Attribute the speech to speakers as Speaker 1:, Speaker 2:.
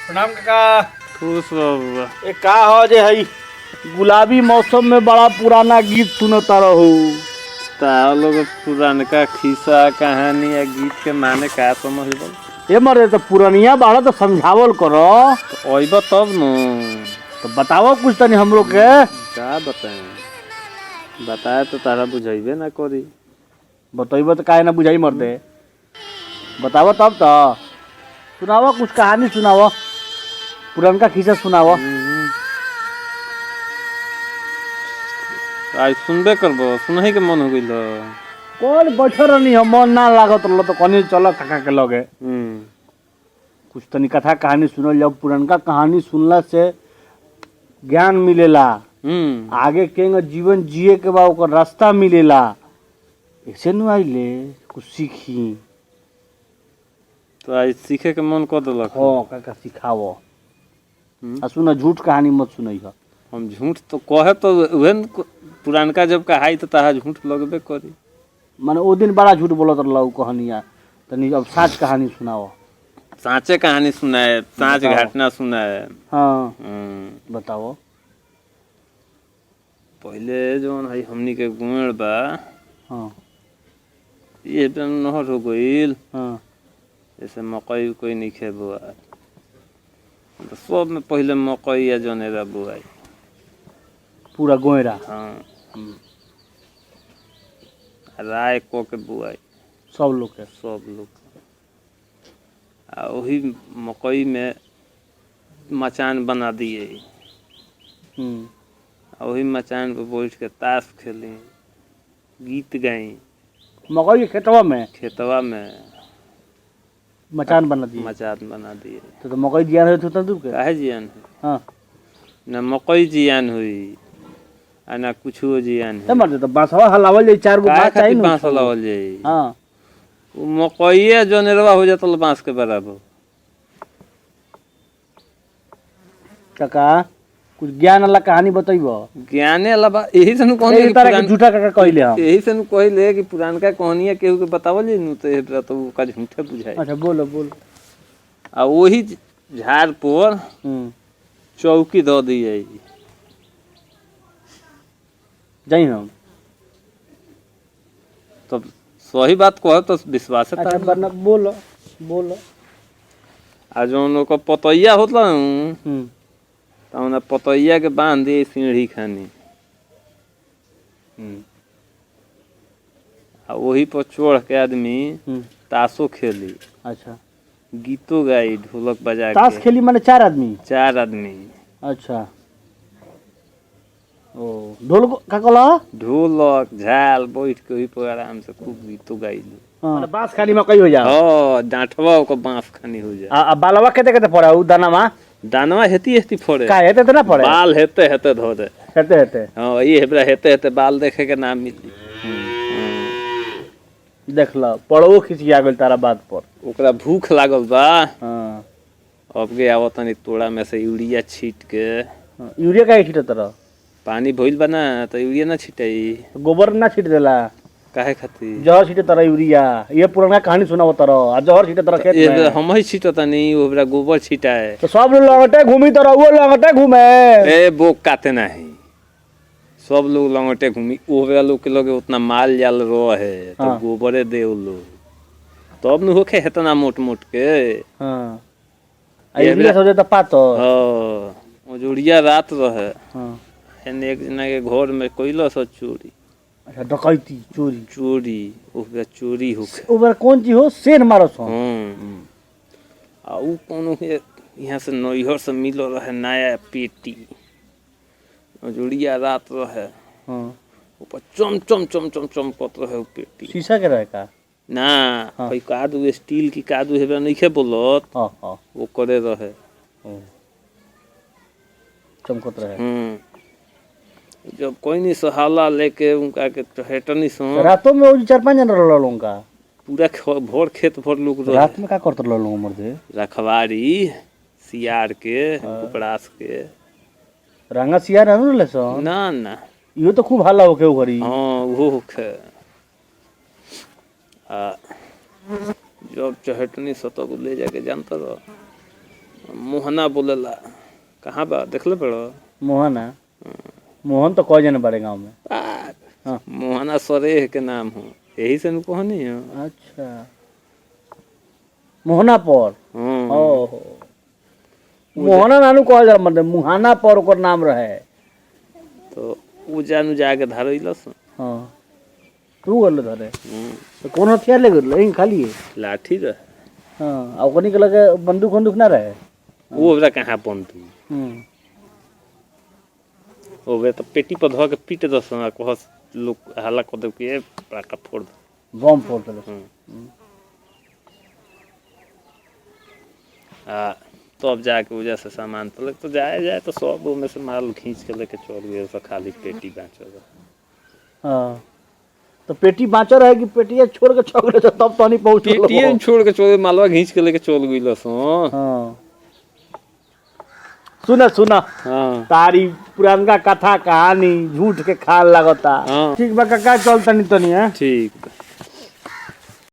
Speaker 1: प्रणाम काका।
Speaker 2: खुश रहो।
Speaker 1: ए का हो जे हई गुलाबी मौसम में बड़ा पुराना गीत सुनता रहू।
Speaker 2: तारा लोग पुरानका खिस्सा कहानी या गीत के माने का समझ लो।
Speaker 1: ए मरे तो पुरानिया बाड़ा तो समझावल करो।
Speaker 2: तो अइब तब न।
Speaker 1: तो बताओ कुछ तनी हमरो के।
Speaker 2: का बताएं? बताए तो तारा बुझाइबे ना करी।
Speaker 1: बताइबो तो काहे ना बुझाई मरदे। बताओ तब तो सुनाओ कुछ कहानी सुनाओ। पुरानका खिस्सा सुनाओ।
Speaker 2: आज सुनबे करबो, सुनही के मन हो गइल।
Speaker 1: कौन बैठल रहनी हम मन ना लागत रहल तो कनी चलो काका के लगे। कुछ तनी कथा कहानी सुनल जाओ। पुरानका कहानी सुनला से ज्ञान मिलेला। आगे के जीवन जिए के बाद ओकर रास्ता मिलेला। ऐसे नु आइले कुछ सीखी।
Speaker 2: तो आज सीखे के मन कर देलक।
Speaker 1: हाँ काका सिखाओ। आ सुना झूठ कहानी मत सुनइह।
Speaker 2: हम झूठ तो कहे तो उहे न पुरानका जब कहाई तो ताहा झूठ लगबे करी।
Speaker 1: माने ओ दिन बड़ा झूठ बोलत रहल कहानिया। तनी अब सच कहानी सुनाओ।
Speaker 2: साँचे कहानी सुनाए, साँच घटना सुनाए।
Speaker 1: हाँ बताओ।
Speaker 2: पहले जौन है हमनी के गुण बा।
Speaker 1: हाँ
Speaker 2: ये नहर हो गईल।
Speaker 1: हाँ
Speaker 2: जैसे मकई कोई नहीं खे बुआ तो सब में पहले मकई या जनेरा बुआई।
Speaker 1: पूरा गोयरा।
Speaker 2: हाँ राय को के बुआई
Speaker 1: सब लोग के।
Speaker 2: सब लोग। आ वही मकई में मचान बना दिए। आ वही मचान पे बैठ के ताश खेली, गीत गाई।
Speaker 1: मकई के खेतवा में
Speaker 2: खेतवा में
Speaker 1: मचान बना दिए।
Speaker 2: मचान बना दिए।
Speaker 1: तो मकई जियान होत होता तू के।
Speaker 2: काहे जियान हुई?
Speaker 1: हाँ
Speaker 2: न मकई जियान हुई आ ना कुछो जियान
Speaker 1: ए
Speaker 2: हुई।
Speaker 1: मर्दे तो बांसवा हलावल जाई। चार गो
Speaker 2: काहे
Speaker 1: बांस चाहिए
Speaker 2: खातिर
Speaker 1: ना।
Speaker 2: बांस लावल जाई?
Speaker 1: हाँ
Speaker 2: वो मकईया जनेरवा हो जाता बांस के बराबर।
Speaker 1: काका कुछ ज्ञान वाला कहानी बताइबो।
Speaker 2: ज्ञाने अलावा यही से कहनी
Speaker 1: ए तारा के झूठा काका कहले हम।
Speaker 2: यही से कहले कि पुरानका कहानिया केहू के बतावल जी नु तो एकरा तो का झूठे बुझाई।
Speaker 1: अच्छा बोलो बोलो।
Speaker 2: आ वही झाड़ पर चौकी द दिए।
Speaker 1: जाई हम
Speaker 2: तब सही बात कह तो विश्वास है।
Speaker 1: अच्छा बना बोलो बोलो।
Speaker 2: आ जौन ओकर पतैया होतला तो पतैया के बांध दिए सीढ़ी खानी। आ वही पर चढ़ के आदमी ताशो खेली।
Speaker 1: अच्छा
Speaker 2: गीतो गाई ढोलक बजा के।
Speaker 1: ताश खेली माने चार आदमी।
Speaker 2: चार आदमी।
Speaker 1: अच्छा ओ ढोल का कहला।
Speaker 2: ढोलक झाल बैठ के वही पर आराम से खूब गीतो गाइलू।
Speaker 1: माने बांस खाली मकई हो जाओ।
Speaker 2: हाँ डांठवा ओकर बांस खानी हो जाए।
Speaker 1: आ बालवा केते केते पड़ा उ दानामा।
Speaker 2: दानवा हेती फोड़े।
Speaker 1: का हेते त ना पड़े।
Speaker 2: बाल हेते धो दे।
Speaker 1: हेते
Speaker 2: हाँ ये हेबरा हेते बाल देखे के नाम मिली।
Speaker 1: देख लो पड़ो खिसिया गेल तारा बात पर।
Speaker 2: ओकरा भूख लागल बा।
Speaker 1: हां
Speaker 2: अब के आवत तनी तोड़ा में से यूरिया छीट के।
Speaker 1: यूरिया काहे छीटत रह।
Speaker 2: पानी भइल बा ना तो यूरिया ना छिटाई।
Speaker 1: गोबर ना छीट देला।
Speaker 2: काहे खातिर?
Speaker 1: जहर छीटत रह यूरिया। ये पुराना कहानी सुनावत रह। आ जहर छीटत रह खेत में।
Speaker 2: हम ही छिटतानी ओकरा गोबर छिटाए।
Speaker 1: तो सब लोग लंगटे घूमी त रहुओ लंगटे घूमे।
Speaker 2: ए बोक काते नहीं। सब लोग लंगटे घूमी। ओकरा लोग के लगे उतना माल जाल रहे तो गोबरे दे लोग तब न होखे हेतना मोट मोट के।
Speaker 1: हां यूरिया सोचे त पातो।
Speaker 2: हां जोड़िया रात रहे।
Speaker 1: हां
Speaker 2: एने एक जना के घर में कोइलो सो चोरी।
Speaker 1: अच्छा डकैती चोरी।
Speaker 2: चोरी ओकरा चोरी होखे।
Speaker 1: ओकर कौन चीज हो शेर मारस हो।
Speaker 2: आ उ कोनो के यहाँ से नैहर से मिलो रहे नया पेटी। जोड़िया रात रहे।
Speaker 1: हां
Speaker 2: ऊपर चम चम चम चम चमकत रहे उ पेटी।
Speaker 1: शीशा के रहे का।
Speaker 2: ना कोई कादू स्टील की कादू हेबे नइखे बोलत।
Speaker 1: हां हां
Speaker 2: वो करे रहे।
Speaker 1: चमकत रहे।
Speaker 2: जब कोई नहीं सहाला लेके उनका के हेटनी सो
Speaker 1: रातों में वो 4-5 जन रहल लोग का।
Speaker 2: पूरा भोर खेत भर लोग रहे।
Speaker 1: रात में का करत रहल लोग मर्दे।
Speaker 2: रखवारी सियार के कुकड़ास के।
Speaker 1: रंगा सियार न रहले सो।
Speaker 2: ना ना
Speaker 1: इहो तो खूब हल्ला होके घरी।
Speaker 2: हां वो होखे। आ जब चहटनी सतक ले जाके जानता रह मोहना बोलेला। कहाँ बा देखले पड़ो?
Speaker 1: मोहन है? मोहन तो कौ जन बड़े गांव में। हाँ।
Speaker 2: मोहना सरेह के नाम हो, यही से कहनी हो।
Speaker 1: अच्छा, मोहना पर।
Speaker 2: हाँ।
Speaker 1: ओहो, मोहना नानू कहल जाला, मतलब मुहाना पर ओकर नाम रहे।
Speaker 2: तो उ जानू जाके धरैलस।
Speaker 1: हाँ, तू गल धरे तो कौन हथियार ले गल? लेकिन खाली है।
Speaker 2: लाठी रहे।
Speaker 1: हाँ, और ओकनी के लगे बंदूक बंदूक ना रहे।
Speaker 2: वो ओकरा कहाँ बंदूक,
Speaker 1: हम्म,
Speaker 2: ओकरा तो पेटी पर धो के पीट दस कहस लोग हल्ला कर दे कि पटाखा फोड़ दे।
Speaker 1: बम फोड़ देले।
Speaker 2: आ तब जाके वजह से सामान तो जाए तो सब में से माल खींच के लेके चल गए, सब खाली पेटी बाँचल।
Speaker 1: हाँ, तो पेटी बाँचल रहे कि पेटिया छोड़ के छगड़े से तब तनी पहुँच
Speaker 2: पेटिए छोड़ के चल, मालवा खींच के लेके चल गई।
Speaker 1: हाँ, सुना सुना।
Speaker 2: हाँ
Speaker 1: तारी पुरानका कथा कहानी झूठ के खाल लगता।
Speaker 2: हाँ।
Speaker 1: ठीक बा काका, चल तनी तनी है।
Speaker 2: ठीक।